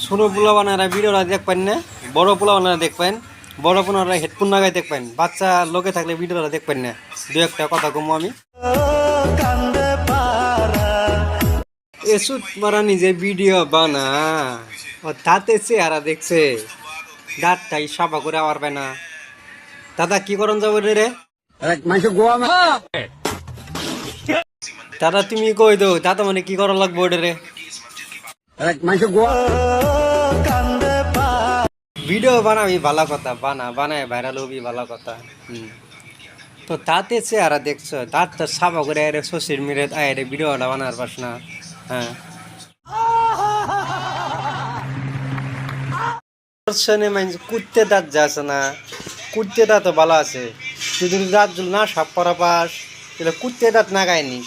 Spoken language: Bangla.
ছোট পোলাবানারা ভিডিওটা দেখবেন না, বড় পোলাবানারা দেখবেন, বড় পোলাবানারা হেডফোন লাগাই দেখবেন, বাচ্চা লোকে থাকলে ভিডিওটা দেখবেন না। দু একটা কথা কমো আমি। এসুত মারা নিজে ভিডিও বানা, ও তাতে চেহারা দেখছে, দাঁতটাই সাফা করে পারবে না। দাদা কি করন যাবো রে? দাদা তুমি কই দো, দাদা মানে কি করা লাগবো রে? ভিডিও বানাবি ভালো কথা, বানায় ভাইরাল হবি ভালো কথা। তো তাতে চেহারা দেখছো, তার তো সাফা করে আরে সোশ্যাল মিডিয়াতে আরে ভিডিওটা বানার পাস না। হ্যাঁ, কুত্তে দাঁত যাচ্ছে না, কুত্তে দাঁত তো ভালো আছে। তুই যদি দাঁত না সাফ করা পাস তাহলে কুত্তে দাঁত না গায়নি।